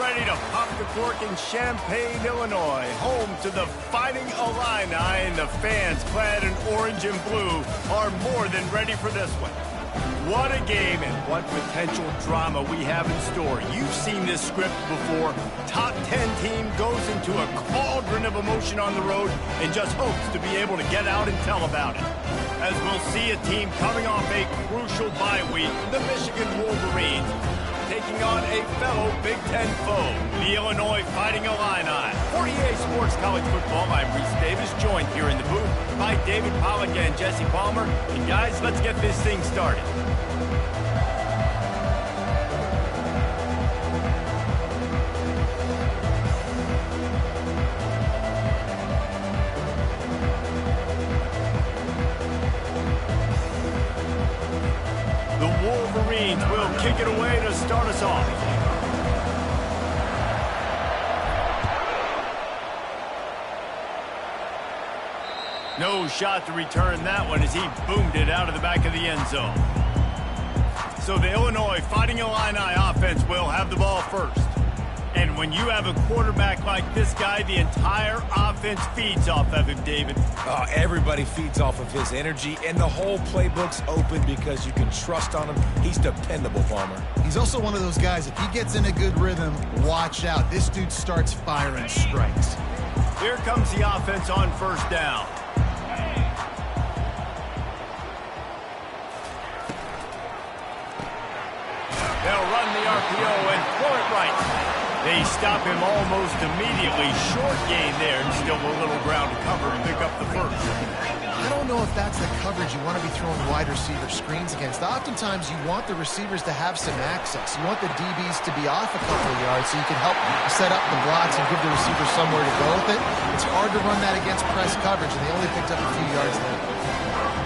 ready to pop the cork in Champaign, Illinois, home to the Fighting Illini, and the fans clad in orange and blue are more than ready for this one. What a game and what potential drama we have in store. You've seen this script before. Top 10 team goes into a cauldron of emotion on the road and just hopes to be able to get out and tell about it. As we'll see a team coming off a crucial bye week, the Michigan Wolverines, taking on a fellow Big Ten foe, the Illinois Fighting Illini. For EA Sports College Football, I'm Reese Davis, joined here in the booth by David Pollack and Jesse Palmer. And guys, let's get this thing started. Wolverines will kick it away to start us off. No shot to return that one as he boomed it out of the back of the end zone. So the Illinois Fighting Illini offense will have the ball first. And when you have a quarterback like this guy, the entire offense feeds off of him, David. Everybody feeds off of his energy, and the whole playbook's open because you can trust on him. He's dependable, Palmer. He's also one of those guys, if he gets in a good rhythm, watch out. This dude starts firing strikes. Here comes the offense on first down. They'll run the RPO and throw it right. They stop him almost immediately. Short gain there, and still a little ground to cover to pick up the first. I don't know if that's the coverage you want to be throwing wide receiver screens against. Oftentimes, you want the receivers to have some access. You want the DBs to be off a couple of yards so you can help set up the blocks and give the receiver somewhere to go with it. It's hard to run that against press coverage, and they only picked up a few yards there.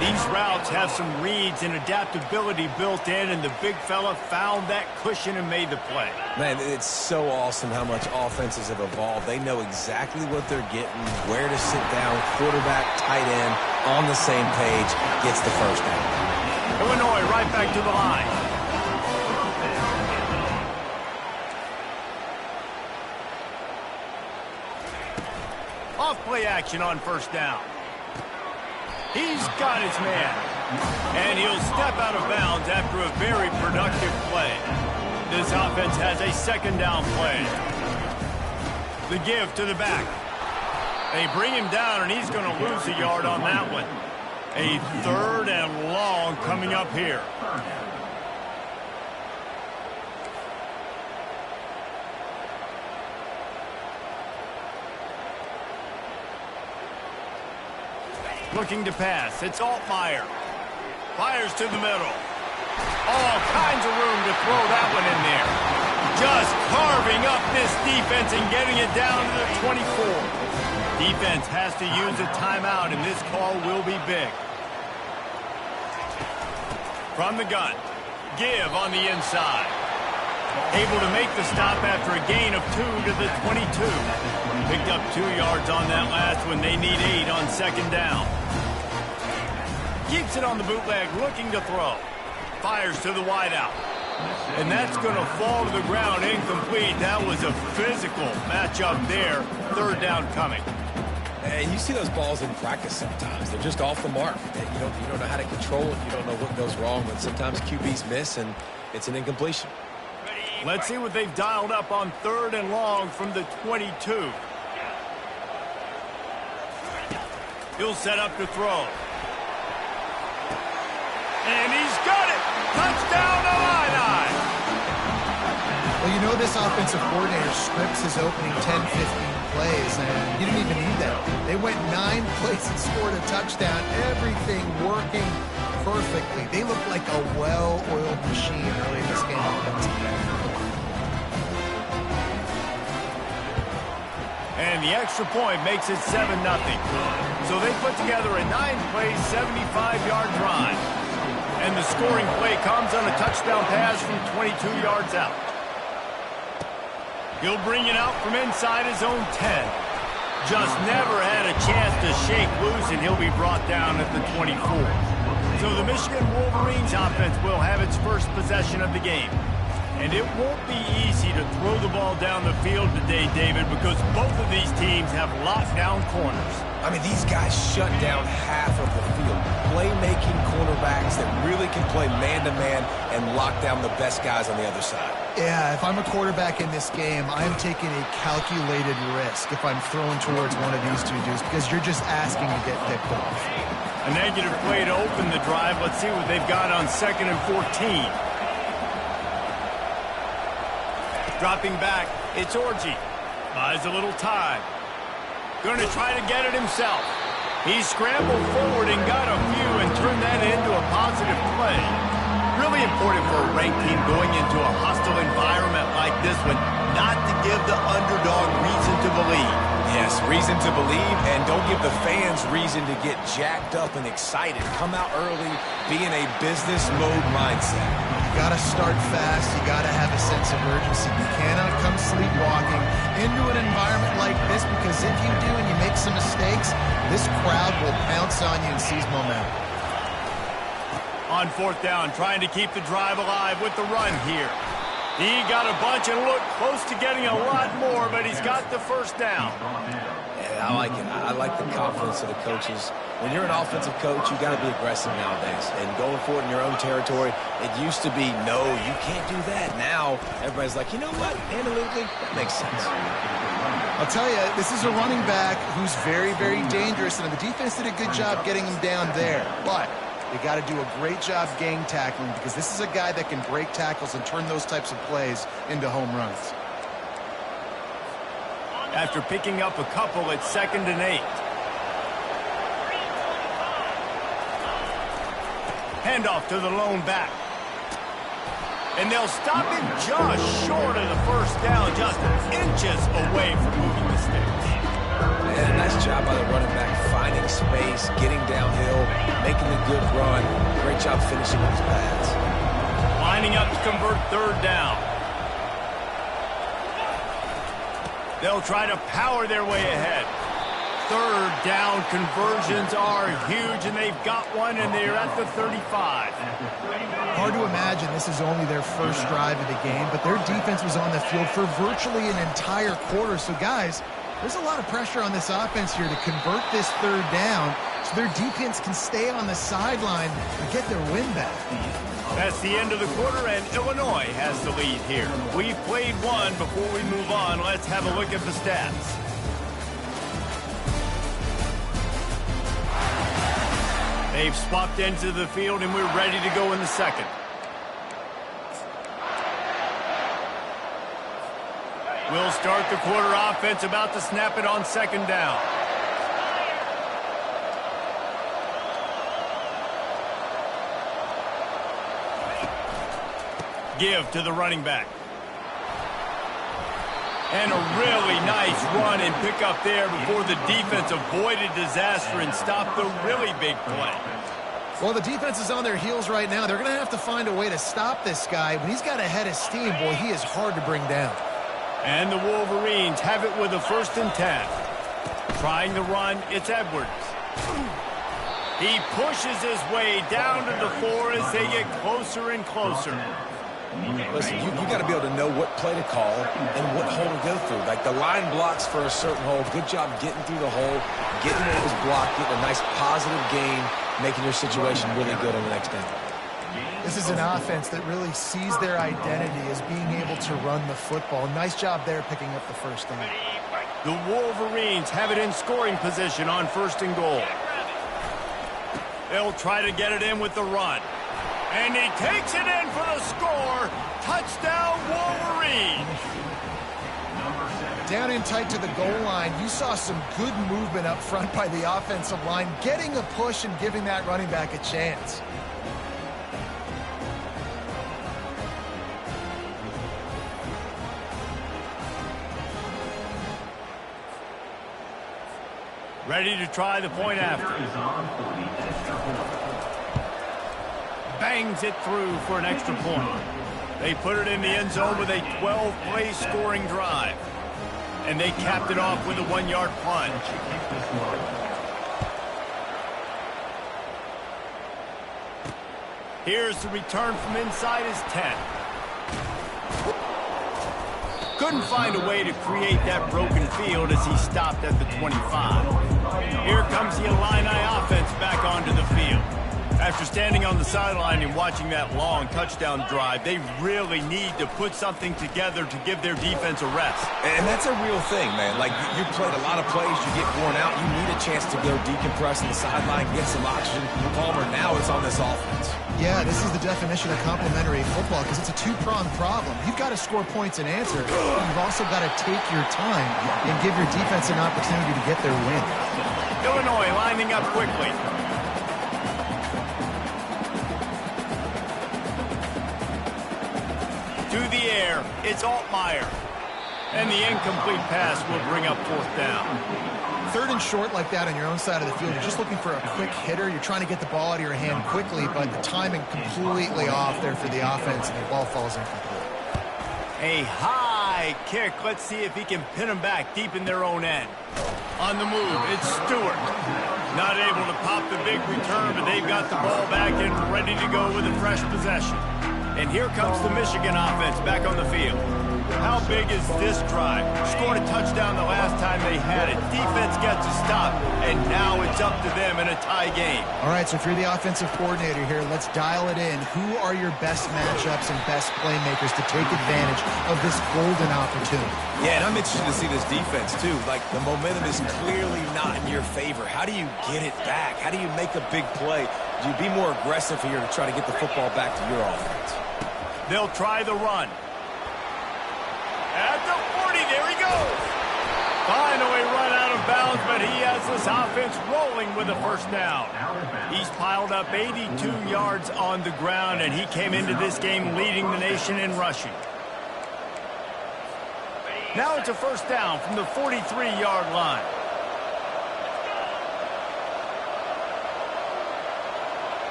These routes have some reads and adaptability built in, and the big fella found that cushion and made the play. Man, it's so awesome how much offenses have evolved. They know exactly what they're getting, where to sit down, quarterback, tight end, on the same page, gets the first down. Illinois right back to the line. Off play action on first down. He's got his man. And he'll step out of bounds after a very productive play. This offense has a second down play. The give to the back. They bring him down, and he's going to lose a yard on that one. A third and long coming up here. Looking to pass. It's Altmaier. Fires to the middle. All kinds of room to throw that one in there. Just carving up this defense and getting it down to the 24. Defense has to use a timeout, and this call will be big. From the gun. Give on the inside. Able to make the stop after a gain of 2 to the 22. Picked up 2 yards on that last one. They need 8 on second down. Keeps it on the bootleg, looking to throw. Fires to the wideout. And that's going to fall to the ground incomplete. That was a physical matchup there. Third down coming. And you see those balls in practice sometimes. They're just off the mark. You don't know how to control it. You don't know what goes wrong. But sometimes QBs miss, and it's an incompletion. Let's see what they've dialed up on third and long from the 22. He'll set up to throw. And he's got it! Touchdown, Illini! Well, you know this offensive coordinator scripts his opening 10, 15 plays, and you didn't even need that. They went 9 plays and scored a touchdown. Everything working perfectly. They look like a well-oiled machine early in this game offensively. And the extra point makes it 7-0. So they put together a 9-play, 75-yard drive. And the scoring play comes on a touchdown pass from 22 yards out. He'll bring it out from inside his own 10. Just never had a chance to shake loose, and he'll be brought down at the 24. So the Michigan Wolverines offense will have its first possession of the game. And it won't be easy to throw the ball down the field today, David, because both of these teams have lockdown corners. I mean, these guys shut down half of the field. Playmaking cornerbacks that really can play man-to-man and lock down the best guys on the other side. Yeah, if I'm a quarterback in this game, I'm taking a calculated risk if I'm throwing towards one of these two dudes because you're just asking to get picked off. A negative play to open the drive. Let's see what they've got on 2nd and 14. Dropping back, it's Orji. Buys a little time. Going to try to get it himself. He scrambled forward and got a few and turned that into a positive play. Really important for a ranked team going into a hostile environment like this one, not to give the underdog reason to believe. Yes, reason to believe, and don't give the fans reason to get jacked up and excited. Come out early, be in a business mode mindset. You got to start fast. You got to have a sense of urgency. You cannot come sleepwalking into an environment like this because if you do and you make some mistakes, this crowd will pounce on you and seize momentum. On 4th down, trying to keep the drive alive with the run here. He got a bunch and looked close to getting a lot more, but he's got the 1st down. Yeah, I like it. I like the confidence of the coaches. When you're an offensive coach, you got to be aggressive nowadays. And going for it in your own territory, it used to be, no, you can't do that. Now, everybody's like, you know what? Analytically, that makes sense. I'll tell you, this is a running back who's very, very dangerous, and the defense did a good job getting him down there. But they got to do a great job gang tackling because this is a guy that can break tackles and turn those types of plays into home runs. After picking up a couple at 2nd and 8. Handoff to the lone back. And they'll stop him just short of the 1st down, just inches away from moving the sticks. And nice job by the running back, finding space, getting downhill, making a good run. Great job finishing with his pads. Lining up to convert 3rd down. They'll try to power their way ahead. 3rd down conversions are huge, and they've got one, and they're at the 35. Hard to imagine this is only their first drive of the game, but their defense was on the field for virtually an entire quarter. So, guys, there's a lot of pressure on this offense here to convert this 3rd down so their defense can stay on the sideline and get their win back. That's the end of the quarter, and Illinois has the lead here. We've played one. Before we move on, let's have a look at the stats. They've swapped into the field, and we're ready to go in the 2nd. We'll start the quarter offense, about to snap it on 2nd down. Give to the running back. And a really nice run and pick up there before the defense avoided disaster and stopped the really big play. Well, the defense is on their heels right now. They're going to have to find a way to stop this guy. When he's got a head of steam, boy, he is hard to bring down. And the Wolverines have it with a 1st and 10. Trying the run, it's Edwards. He pushes his way down to the 4 as they get closer and closer. Listen, you got to be able to know what play to call and what hole to go through. Like the line blocks for a certain hole. Good job getting through the hole, getting what was blocked, getting a nice positive gain, making your situation really good on the next down. This is an offense that really sees their identity as being able to run the football. Nice job there picking up the 1st down. The Wolverines have it in scoring position on 1st and goal. They'll try to get it in with the run. And he takes it in for the score. Touchdown, Wolverines. Down in tight to the goal line, you saw some good movement up front by the offensive line, getting a push and giving that running back a chance. Ready to try the point after. Bangs it through for an extra point. They put it in the end zone with a 12-play scoring drive. And they capped it off with a 1-yard punt. Here's the return from inside his 10. couldn't find a way to create that broken field as he stopped at the 25. Here comes the Illini offense back onto the field. After standing on the sideline and watching that long touchdown drive, they really need to put something together to give their defense a rest. And that's a real thing, man. Like, you played a lot of plays, you get worn out, you need a chance to go decompress on the sideline, get some oxygen. Palmer, now it's on this offense. Yeah, this is the definition of complementary football because it's a two-pronged problem. You've got to score points and answer. You've also got to take your time and give your defense an opportunity to get their win. Illinois lining up quickly. To the air, it's Altmaier. And the incomplete pass will bring up 4th down. 3rd and short like that on your own side of the field, you're just looking for a quick hitter. You're trying to get the ball out of your hand quickly, but the timing completely off there for the offense, and the ball falls incomplete. A high kick. Let's see if he can pin them back deep in their own end. On the move, it's Stewart. Not able to pop the big return, but they've got the ball back and ready to go with a fresh possession. And here comes the Michigan offense back on the field. How big is this drive? Scored a touchdown the last time they had it. Defense gets a stop, and now it's up to them in a tie game. All right, so if you're the offensive coordinator here, let's dial it in. Who are your best matchups and best playmakers to take advantage of this golden opportunity? Yeah, and I'm interested to see this defense, too. Like, the momentum is clearly not in your favor. How do you get it back? How do you make a big play? Do you be more aggressive here to try to get the football back to your offense? They'll try the run. At the 40, there he goes. Finally run out of bounds, but he has this offense rolling with a 1st down. He's piled up 82 yards on the ground, and he came into this game leading the nation in rushing. Now it's a 1st down from the 43-yard line.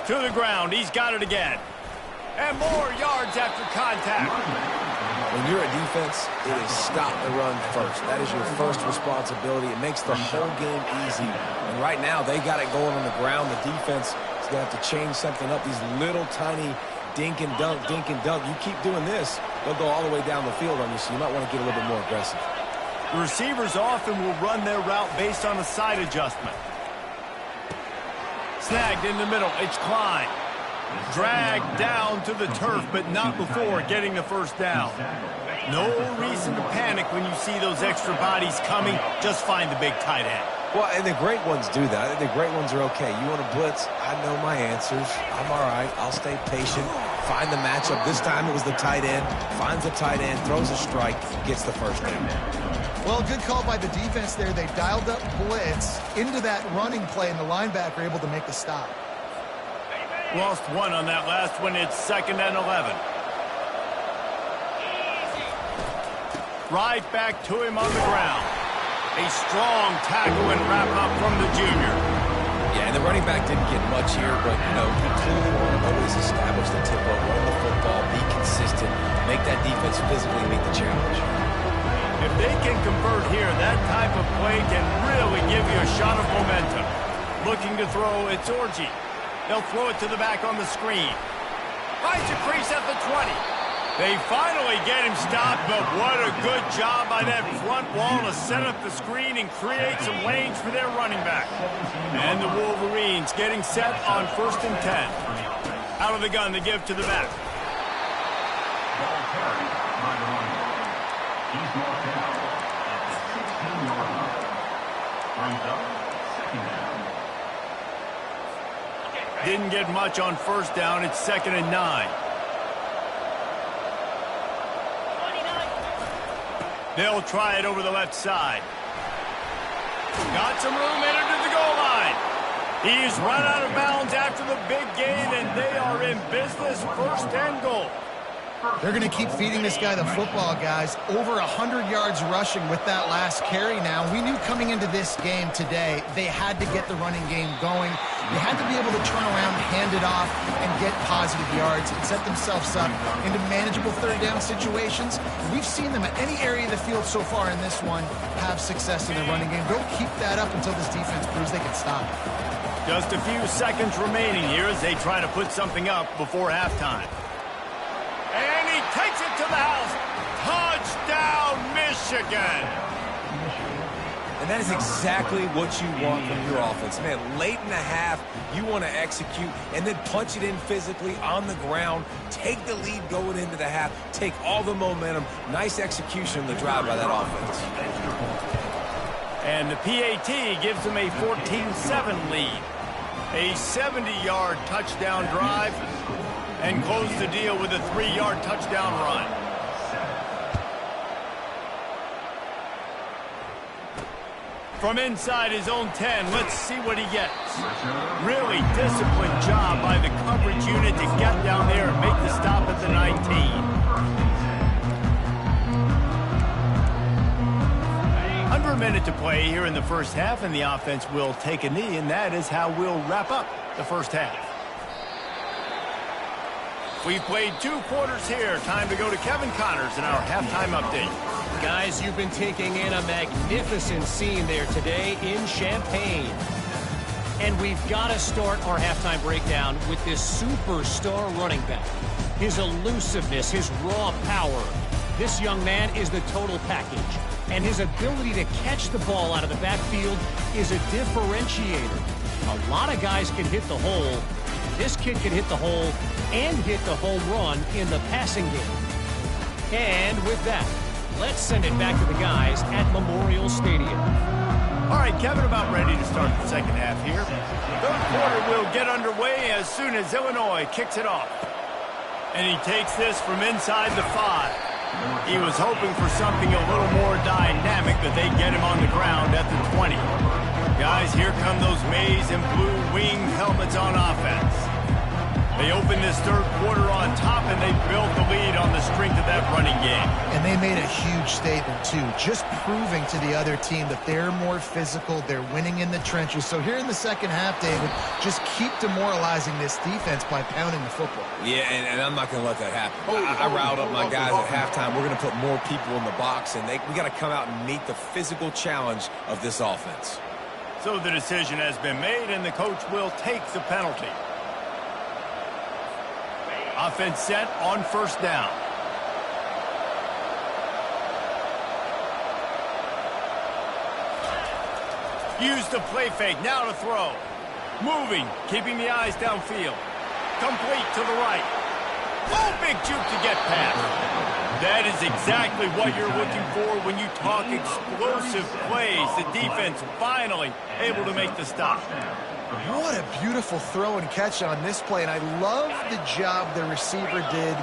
To the ground, he's got it again. And more yards after contact. When you're a defense, it is stop the run first. That is your first responsibility. It makes the whole game easy. And right now, they got it going on the ground. The defense is going to have to change something up. These little tiny dink and dunk, dink and dunk. You keep doing this, they'll go all the way down the field on you, so you might want to get a little bit more aggressive. The receivers often will run their route based on a side adjustment. Snagged in the middle, it's Klein. Dragged down to the turf, but not before getting the 1st down. No reason to panic when you see those extra bodies coming. Just find the big tight end. Well, and the great ones do that. I think the great ones are okay. You want to blitz? I know my answers. I'm all right. I'll stay patient. Find the matchup. This time it was the tight end. Finds the tight end, throws a strike, gets the 1st down. Well, good call by the defense there. They dialed up blitz into that running play, and the linebacker able to make the stop. Lost one on that last one. It's 2nd and 11. Right back to him on the ground. A strong tackle and wrap up from the junior. Yeah, and the running back didn't get much here, but, you know, he clearly will always establish the tempo, run the football, be consistent, make that defense physically meet the challenge. If they can convert here, that type of play can really give you a shot of momentum. Looking to throw, it's Orji. They'll throw it to the back on the screen. Finds a crease at the 20. They finally get him stopped, but what a good job by that front wall to set up the screen and create some lanes for their running back. And the Wolverines getting set on 1st and 10. Out of the gun to give to the back. He's marked out at the 16-yard line. Brings up 2nd down. Didn't get much on 1st down. It's 2nd and 9. They'll try it over the left side. Got some room headed to the goal line. He's run out of bounds after the big gain, and they are in business. 1st and goal. They're going to keep feeding this guy the football, guys. Over 100 yards rushing with that last carry now. We knew coming into this game today, they had to get the running game going. They had to be able to turn around, hand it off, and get positive yards and set themselves up into manageable 3rd down situations. We've seen them at any area of the field so far in this one have success in the running game. Don't keep that up until this defense proves they can stop it. Just a few seconds remaining here as they try to put something up before halftime. And he takes it to the house. Touchdown, Michigan. And that is exactly what you want from your offense. Man, late in the half, you want to execute and then punch it in physically on the ground, take the lead going into the half, take all the momentum. Nice execution on the drive by that offense. And the PAT gives them a 14-7 lead. A 70-yard touchdown drive and close the deal with a 3-yard touchdown run. From inside his own 10, let's see what he gets. Really disciplined job by the coverage unit to get down there and make the stop at the 19. Under a minute to play here in the first half, and the offense will take a knee, and that is how we'll wrap up the first half. We've played 2 quarters here. Time to go to Kevin Connors in our halftime update. Guys, you've been taking in a magnificent scene there today in Champaign. And we've got to start our halftime breakdown with this superstar running back. His elusiveness, his raw power. This young man is the total package. And his ability to catch the ball out of the backfield is a differentiator. A lot of guys can hit the hole. This kid can hit the hole and hit the home run in the passing game. And with that, let's send it back to the guys at Memorial Stadium. All right, Kevin, about ready to start the second half here. Third quarter will get underway as soon as Illinois kicks it off. And he takes this from inside the 5. He was hoping for something a little more dynamic, but they get him on the ground at the 20. Guys, here come those maize and blue winged helmets on offense. They open this third quarter on top, and they built the lead on the strength of that running game. And they made a huge statement, too, just proving to the other team that they're more physical, they're winning in the trenches. So here in the second half, David, just keep demoralizing this defense by pounding the football. Yeah, and I'm not going to let that happen. I riled up my guys at halftime. We're going to put more people in the box, and we got to come out and meet the physical challenge of this offense. So the decision has been made, and the coach will take the penalty. Offense set on first down. Use the play fake, now to throw. Moving, keeping the eyes downfield. Complete to the right. Oh, big juke to get past. That is exactly what you're looking for when you talk explosive plays. The defense finally able to make the stop. What a beautiful throw and catch on this play, and I love the job the receiver did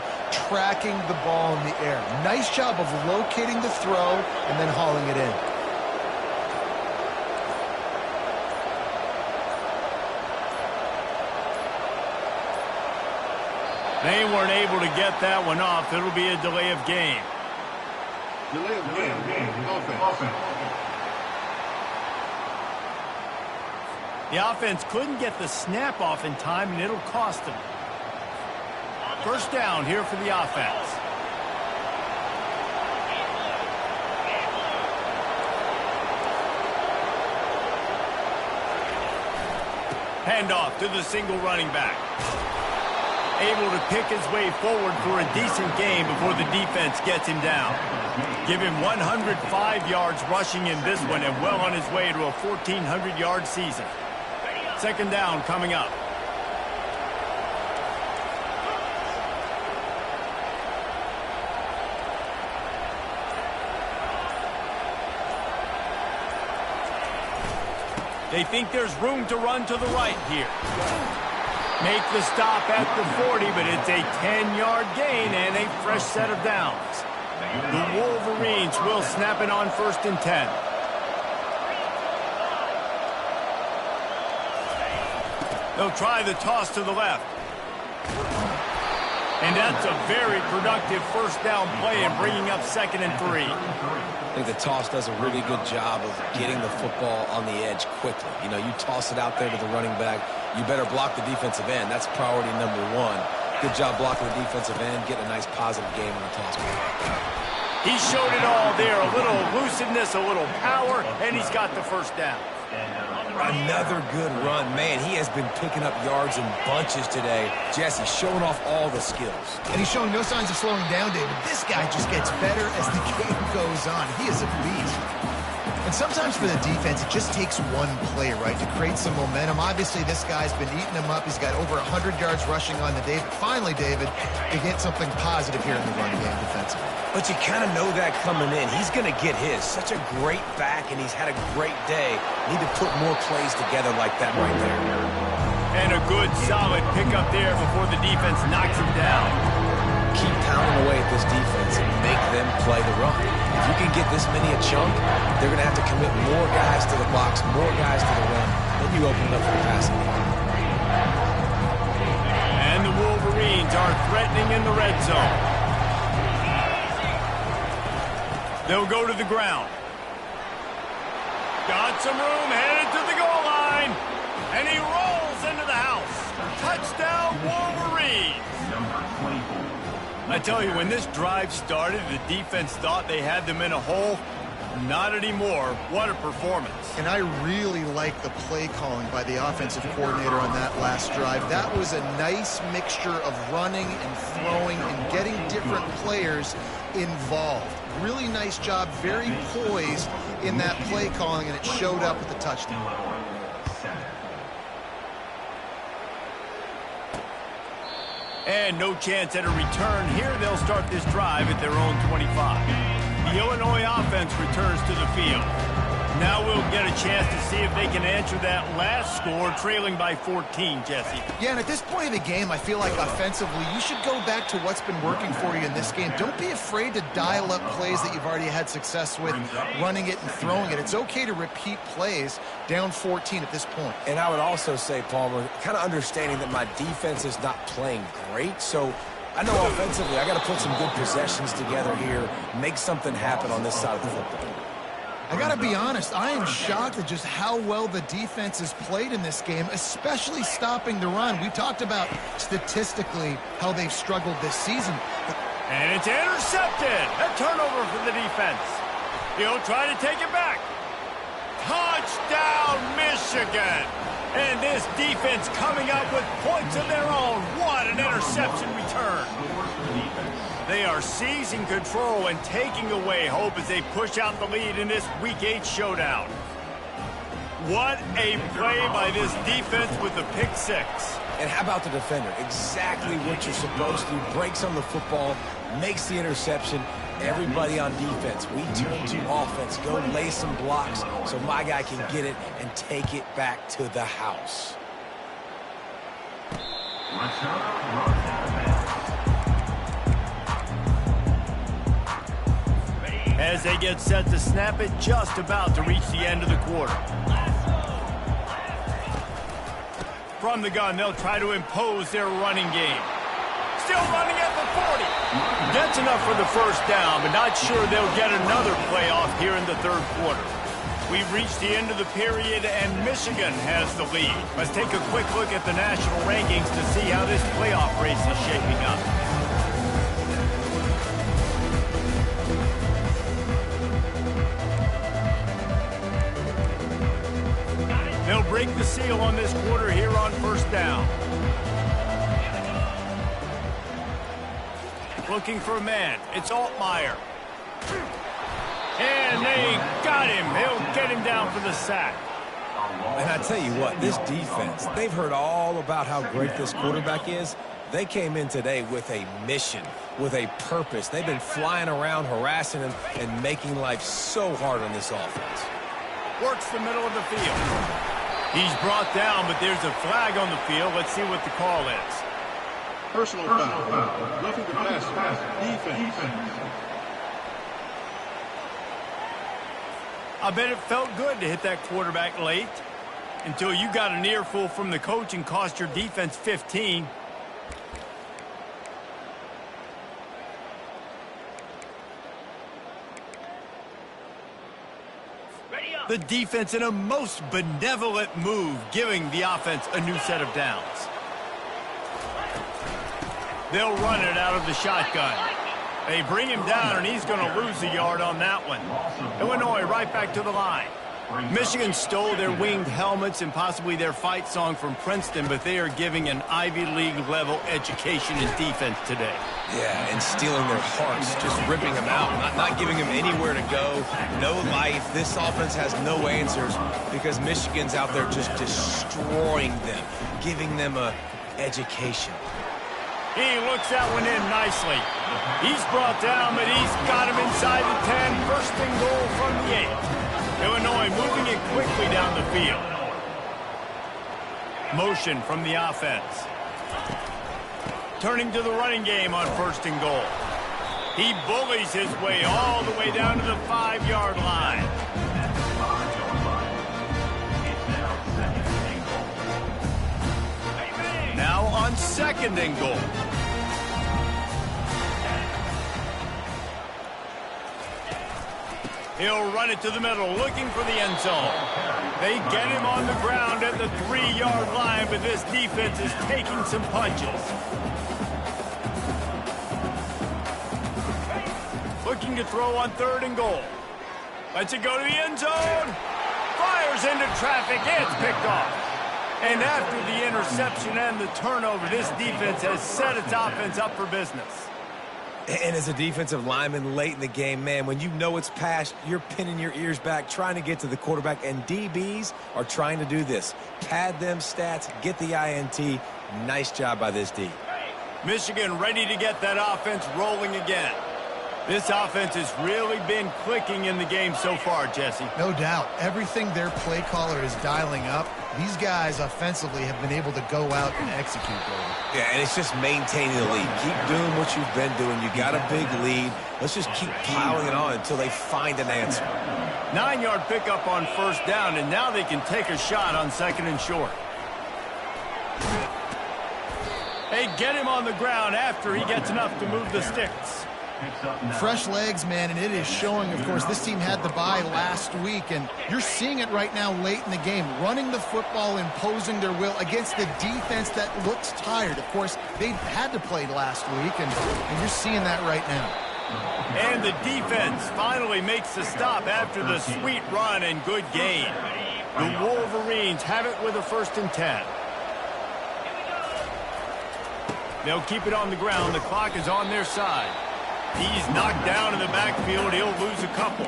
tracking the ball in the air. Nice job of locating the throw and then hauling it in. They weren't able to get that one off. It'll be a delay of game. Delay of game. Offense. The offense couldn't get the snap off in time, and it'll cost them. First down here for the offense. Handoff to the single running back. Able to pick his way forward for a decent game before the defense gets him down. Give him 105 yards rushing in this one and well on his way to a 1,400-yard season. Second down coming up. They think there's room to run to the right here. Make the stop at the 40, but it's a 10-yard gain and a fresh set of downs. The Wolverines will snap it on first and 10. They'll try the toss to the left. And that's a very productive first down play and bringing up 2nd and 3. I think the toss does a really good job of getting the football on the edge quickly. You know, you toss it out there to the running back, you better block the defensive end. That's priority number 1. Good job blocking the defensive end, getting a nice positive game on the toss play. He showed it all there, a little elusiveness, a little power, and he's got the first down. Another good run. Man, he has been picking up yards in bunches today. Jesse showing off all the skills. And he's showing no signs of slowing down, David. This guy just gets better as the game goes on. He is a beast. And sometimes for the defense, it just takes one play, right, to create some momentum. Obviously, this guy's been eating him up. He's got over 100 yards rushing on the day. But finally, David, to get something positive here in the run game defensively. But you kind of know that coming in. He's going to get his. Such a great back, and he's had a great day. Need to put more plays together like that right there. And a good, solid pickup there before the defense knocks him down. Keep pounding away at this defense and make them play the run. If you can get this many a chunk, they're going to have to commit more guys to the box, more guys to the run. Then you open it up for the passing game. And the Wolverines are threatening in the red zone. They'll go to the ground. Got some room, headed to the goal line. And he rolls into the house. Touchdown, Wolverines. Number 24. I tell you, when this drive started, the defense thought they had them in a hole. Not anymore. What a performance. And I really like the play calling by the offensive coordinator on that last drive. That was a nice mixture of running and throwing and getting different players involved. Really nice job, very poised in that play calling, and it showed up with the touchdown. And no chance at a return. Here they'll start this drive at their own 25. The Illinois offense returns to the field. Now we'll get a chance to see if they can answer that last score, trailing by 14, Jesse. Yeah, and at this point in the game, I feel like offensively, you should go back to what's been working for you in this game. Don't be afraid to dial up plays that you've already had success with, running it and throwing it. It's okay to repeat plays down 14 at this point. And I would also say, Palmer, kind of understanding that my defense is not playing great, so I know offensively I got to put some good possessions together here, make something happen on this side of the football. I got to be honest, I am shocked at just how well the defense has played in this game, especially stopping the run. We talked about statistically how they've struggled this season. And it's intercepted. A turnover for the defense. He'll try to take it back. Touchdown, Michigan. And this defense coming up with points of their own. What an interception return. They are seizing control and taking away hope as they push out the lead in this Week 8 showdown. What a play by this defense with the pick six. And how about the defender? Exactly what you're supposed to. Breaks on the football, makes the interception. Everybody on defense, we turn to offense. Go lay some blocks so my guy can get it and take it back to the house. As they get set to snap it, just about to reach the end of the quarter. From the gun, they'll try to impose their running game. Still running at the 40. Gets enough for the first down, but not sure they'll get another play off here in the third quarter. We've reached the end of the period, and Michigan has the lead. Let's take a quick look at the national rankings to see how this playoff race is shaping up. They'll break the seal on this quarter here on first down. Looking for a man. It's Altmaier. And they got him. He'll get him down for the sack. And I tell you what, this defense, they've heard all about how great this quarterback is. They came in today with a mission, with a purpose. They've been flying around, harassing him, and making life so hard on this offense. Works the middle of the field. He's brought down, but there's a flag on the field. Let's see what the call is. Personal foul. Roughing the passer. Defense. I bet it felt good to hit that quarterback late until you got an earful from the coach and cost your defense 15. The defense in a most benevolent move, giving the offense a new set of downs. They'll run it out of the shotgun. They bring him down, and he's going to lose a yard on that one. Illinois right back to the line. Michigan stole their winged helmets and possibly their fight song from Princeton, but they are giving an Ivy League level education in defense today. Yeah, and stealing their hearts, just ripping them out, not giving them anywhere to go, no life. This offense has no answers because Michigan's out there just destroying them, giving them a education. He looks that one in nicely. He's brought down, but he's got him inside the 10. First and goal from the 8. Illinois moving it quickly down the field. Motion from the offense. Turning to the running game on first and goal. He bullies his way all the way down to the 5-yard line. Now on second and goal. He'll run it to the middle, looking for the end zone. They get him on the ground at the 3-yard line, but this defense is taking some punches. Looking to throw on third and goal. Lets it go to the end zone. Fires into traffic. It's picked off. And after the interception and the turnover, this defense has set its offense up for business. And as a defensive lineman late in the game, man, when you know it's past, you're pinning your ears back, trying to get to the quarterback, and DBs are trying to do this. Pad them stats, get the INT. Nice job by this D. Michigan ready to get that offense rolling again. This offense has really been clicking in the game so far, Jesse. No doubt. Everything their play caller is dialing up, these guys offensively have been able to go out and execute. Yeah, and it's just maintaining the lead. Keep doing what you've been doing. You got a big lead. Let's just keep piling it on until they find an answer. 9-yard pickup on first down, and now they can take a shot on second and short. They get him on the ground after he gets enough to move the sticks. Fresh legs, man, and it is showing, of course, this team had the bye last week, and you're seeing it right now late in the game, running the football, imposing their will against the defense that looks tired. Of course, they had to play last week, and you're seeing that right now. And the defense finally makes the stop after the sweet run and good gain. The Wolverines have it with a 1st and 10. They'll keep it on the ground. The clock is on their side. He's knocked down in the backfield. He'll lose a couple.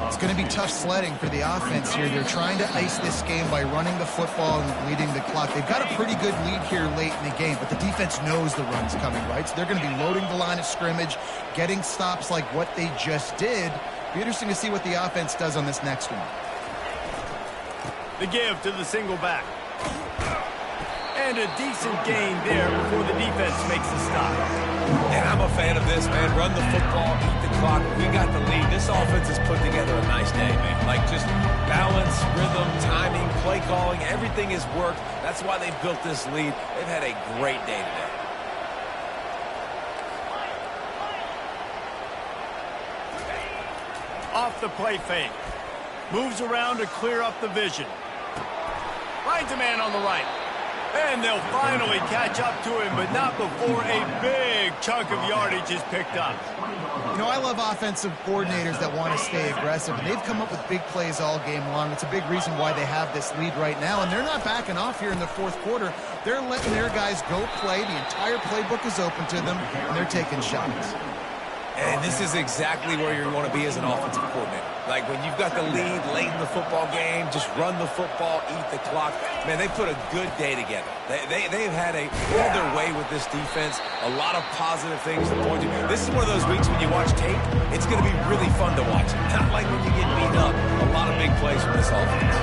It's going to be tough sledding for the offense here. They're trying to ice this game by running the football and leading the clock. They've got a pretty good lead here late in the game, but the defense knows the run's coming, right? So they're going to be loading the line of scrimmage, getting stops like what they just did. Be interesting to see what the offense does on this next one. The give to the single back. And a decent gain there before the defense makes the stop. And I'm a fan of this, man. Run the football, eat the clock. We got the lead. This offense has put together a nice day, man. Like just balance, rhythm, timing, play calling, everything has worked. That's why they've built this lead. They've had a great day today. Off the play fake. Moves around to clear up the vision. Finds a man on the right. And they'll finally catch up to him, but not before a big chunk of yardage is picked up. You know, I love offensive coordinators that want to stay aggressive, and they've come up with big plays all game long. It's a big reason why they have this lead right now, and they're not backing off here in the fourth quarter. They're letting their guys go play. The entire playbook is open to them, and they're taking shots. And this is exactly where you want to be as an offensive coordinator. Like when you've got the lead late in the football game, just run the football, eat the clock. Man, they put a good day together. They've had their way with this defense. A lot of positive things to point to. This is one of those weeks when you watch tape, it's going to be really fun to watch. Not like when you get beat up. A lot of big plays from this offense.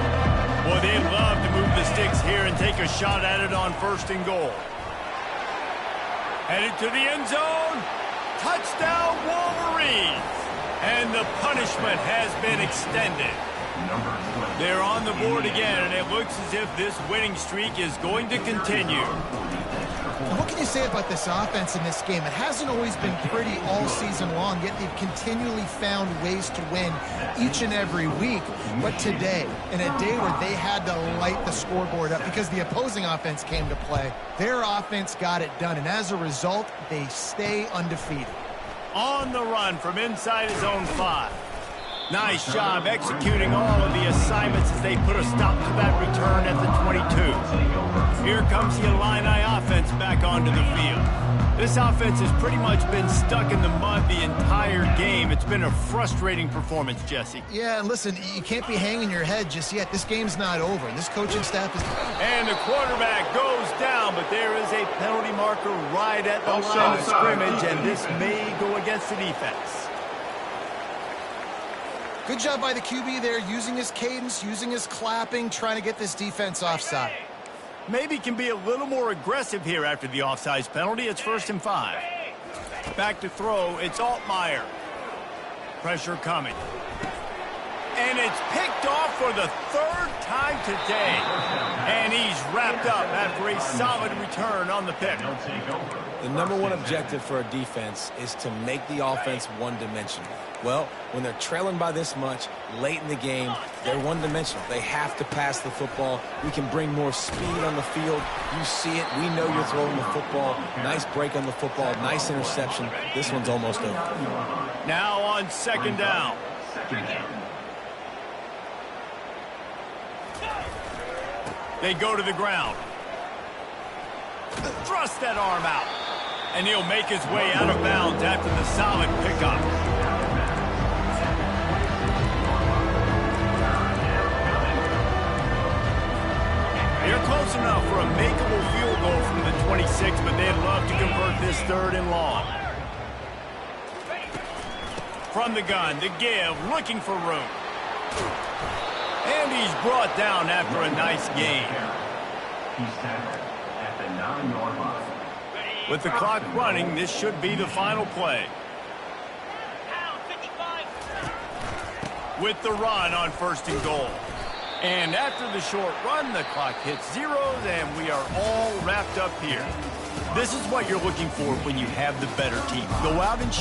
Boy, they'd love to move the sticks here and take a shot at it on 1st and goal. Headed to the end zone. Touchdown, Wolverines! And the punishment has been extended. They're on the board again, and it looks as if this winning streak is going to continue. What can you say about this offense in this game? It hasn't always been pretty all season long, yet they've continually found ways to win each and every week. But today, in a day where they had to light the scoreboard up because the opposing offense came to play, their offense got it done. And as a result, they stay undefeated. On the run from inside his own 5. Nice job executing all of the assignments as they put a stop to that return at the 22. Here comes the Illini offense back onto the field. This offense has pretty much been stuck in the mud the entire game. It's been a frustrating performance, Jesse. Yeah, and listen, you can't be hanging your head just yet. This game's not over. This coaching staff is... And the quarterback goes down, but there is a penalty marker right at the line of scrimmage, and this may go against the defense. Good job by the QB there, using his cadence, using his clapping, trying to get this defense offside. Maybe can be a little more aggressive here after the offsides penalty. It's 1st and 5. Back to throw. It's Altmaier. Pressure coming. And it's picked off for the 3rd time today. And he's wrapped up after a solid return on the pick. The number one objective for a defense is to make the offense one-dimensional. Well, when they're trailing by this much late in the game, they're one-dimensional. They have to pass the football. We can bring more speed on the field. You see it. We know you're throwing the football. Nice break on the football. Nice interception. This one's almost over. Now on 2nd down. They go to the ground. Thrust that arm out. And he'll make his way out of bounds after the solid pickup. They're close enough for a makeable field goal from the 26, but they'd love to convert this 3rd and long. From the gun, the give, looking for room. And he's brought down after a nice gain. He's tackled at the 9-yard line. With the clock running, this should be the final play. With the run on 1st and goal. And after the short run, the clock hits 0, and we are all wrapped up here. This is what you're looking for when you have the better team. Go out and